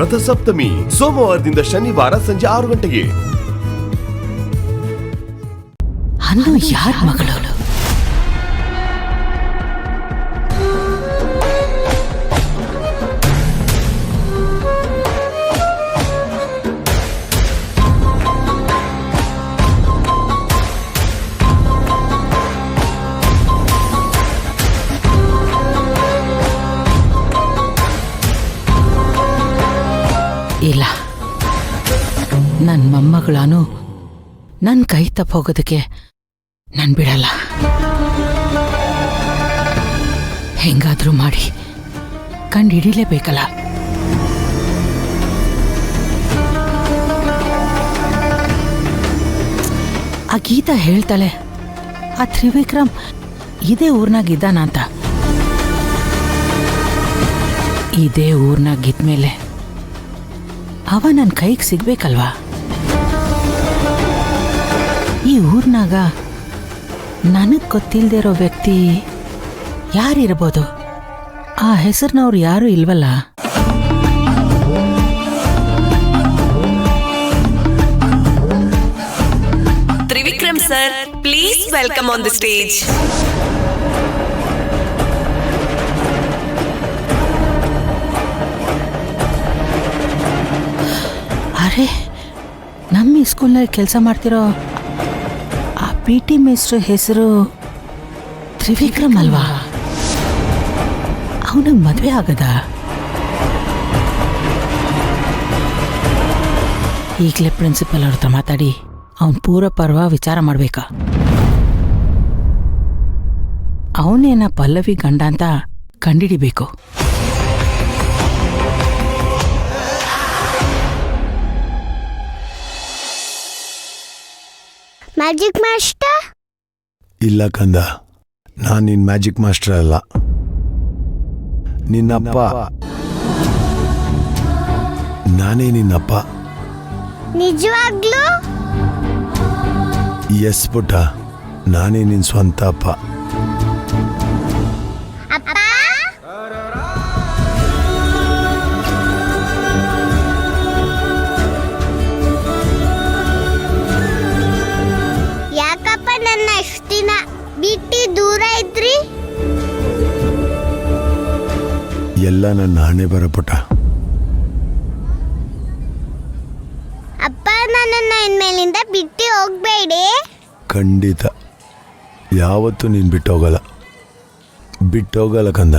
ರಥಸಪ್ತಮಿ ಸೋಮವಾರದಿಂದ ಶನಿವಾರ ಸಂಜೆ 6 ಗಂಟೆಗೆ. ಅನ್ನು ಯಾರ ಮಗಳು? ಇಲ್ಲ, ನನ್ನ ಮೊಮ್ಮಗಳಾನು ನನ್ನ ಕೈ ತಪ್ಪೋಗೋದಕ್ಕೆ ನಾನು ಬಿಡಲ್ಲ. ಹೆಂಗಾದ್ರೂ ಮಾಡಿ ಕಂಡು ಹಿಡಿಲೇಬೇಕಲ್ಲ. ಆ ಗೀತಾ ಹೇಳ್ತಾಳೆ ಆ ತ್ರಿವಿಕ್ರಮ್ ಇದೇ ಊರ್ನಾಗಿದ್ದಾನ ಅಂತ. ಇದೇ ಊರ್ನಾಗಿದ್ಮೇಲೆ ಅವ ನನ್ನ ಕೈಗೆ ಸಿಗ್ಬೇಕಲ್ವಾ? ಈ ಊರ್ನಾಗ ನನಗೆ ಗೊತ್ತಿಲ್ಲದೆ ಇರೋ ವ್ಯಕ್ತಿ ಯಾರಿರ್ಬೋದು? ಆ ಹೆಸರಿನವ್ರು ಯಾರೂ ಇಲ್ವಲ್ಲ. Trivikram sir, please welcome on the stage. ಅರೆ, ನಮ್ಮ ಈ ಸ್ಕೂಲ್ನಲ್ಲಿ ಕೆಲಸ ಮಾಡ್ತಿರೋ ಆ PT ಮೇಸ್ಟ್ರ ಹೆಸರು ತ್ರಿವಿಕ್ರಮ್ ಅಲ್ವಾ? ಅವನಿಗೆ ಮದುವೆ ಆಗದ? ಈಗಲೇ ಪ್ರಿನ್ಸಿಪಲ್ ಅವ್ರ ಹತ್ರ ಮಾತಾಡಿ ಅವನ ಪೂರ ಪರ್ವ ವಿಚಾರ ಮಾಡ್ಬೇಕಾ? ಅವನೇನ ಪಲ್ಲವಿ ಗಂಡ ಅಂತ ಕಂಡಿಡಿಬೇಕು. Magic master? ಇಲ್ಲ ಕಂದ, ನಾನು ನಿನ್ನ ಮ್ಯಾಜಿಕ್ ಮಾಸ್ಟರ್ ಅಲ್ಲ, ನಿನ್ನಪ್ಪ. ನಾನೇ ನಿನ್ನಪ್ಪ. ನಿಜವಾಗ್ಲೂ? ಎಸ್ ಪುಟ್ಟ, ನಾನೇ ನಿನ್ನ ಸ್ವಂತ ಅಪ್ಪ. ಅಪ್ಪ, ಯಾಕಪ್ಪ ನನ್ನ ಅಷ್ಟು ದಿನ ಬಿಟ್ಟು ದೂರ ಇದ್ರಿ? ಎಲ್ಲ ನನ್ನ ಹಣೆ ಬರ ಪುಟ್ಟ. ಅಪ್ಪ, ನನ್ನನ್ನು ಇನ್ಮೇಲಿಂದ ಬಿಟ್ಟು ಹೋಗ್ಬೇಡಿ. ಖಂಡಿತ ಯಾವತ್ತೂ ನೀನು ಬಿಟ್ಟೋಗಲ್ಲ, ಬಿಟ್ಟೋಗಲ್ಲ ಕಂದ.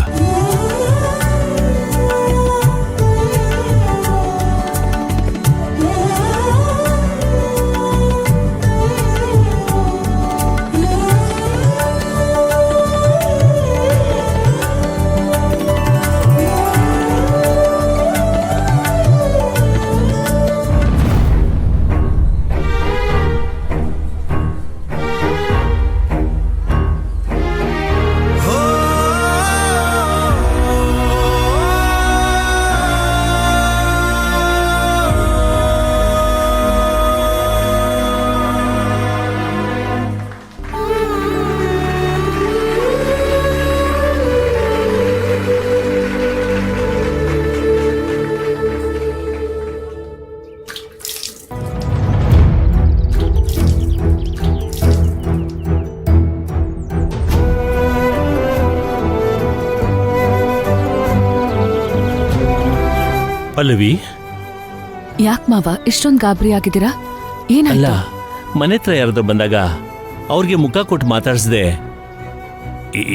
ಪಲ್ಲವಿ, ಯಾಕೆ ಮಾವ ಇಷ್ಟೊಂದು ಗಾಬರಿ ಆಗಿದ್ದೀರಾ? ಅಲ್ಲ, ಮನೆ ಹತ್ರ ಯಾರಾದ್ರೂ ಬಂದಾಗ ಅವ್ರಿಗೆ ಮುಖ ಕೊಟ್ಟು ಮಾತಾಡಿಸ್ದೆ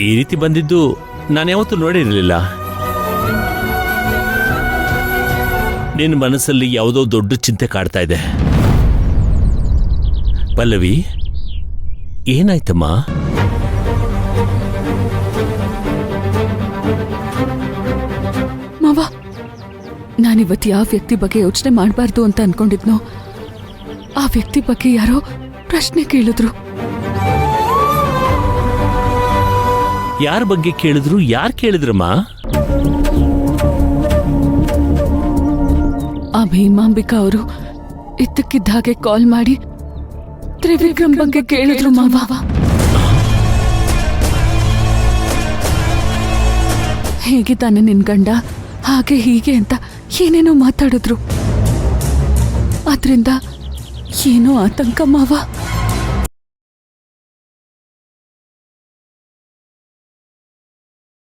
ಈ ರೀತಿ ಬಂದಿದ್ದು ನಾನು ಯಾವತ್ತೂ ನೋಡಿರಲಿಲ್ಲ. ನಿನ್ನ ಮನಸ್ಸಲ್ಲಿ ಯಾವುದೋ ದೊಡ್ಡ ಚಿಂತೆ ಕಾಡ್ತಾ ಇದೆ. ಪಲ್ಲವಿ, ಏನಾಯ್ತಮ್ಮ? ಮಾವ, ನಾನಿವತ್ತು ಯಾವ ವ್ಯಕ್ತಿ ಬಗ್ಗೆ ಯೋಚನೆ ಮಾಡಬಾರ್ದು ಅಂತ ಅನ್ಕೊಂಡಿದ್ನೋ ಆ ವ್ಯಕ್ತಿ ಬಗ್ಗೆ ಯಾರೋ ಪ್ರಶ್ನೆ ಕೇಳಿದ್ರು. ಯಾರ ಬಗ್ಗೆ ಕೇಳಿದ್ರು? ಯಾರು ಕೇಳಿದ್ರಮ್ಮ? ಆ ಭೀಮಾಂಬಿಕಾ ಅವರು ಇದ್ದಕ್ಕಿದ್ದ ಹಾಗೆ ಕಾಲ್ ಮಾಡಿ ತ್ರಿವಿಕ್ರಮ್ ಬಗ್ಗೆ ಕೇಳಿದ್ರು ಮಾವ. ಹೇಗಿದ್ದಾನೆ ನಿನ್ ಗಂಡ? ಹಾಗೆ ಹೀಗೆ ಅಂತ ಏನೇನೋ ಮಾತಾಡಿದ್ರು. ಆದ್ರಿಂದ ಏನೋ ಆತಂಕ ಮಾವ.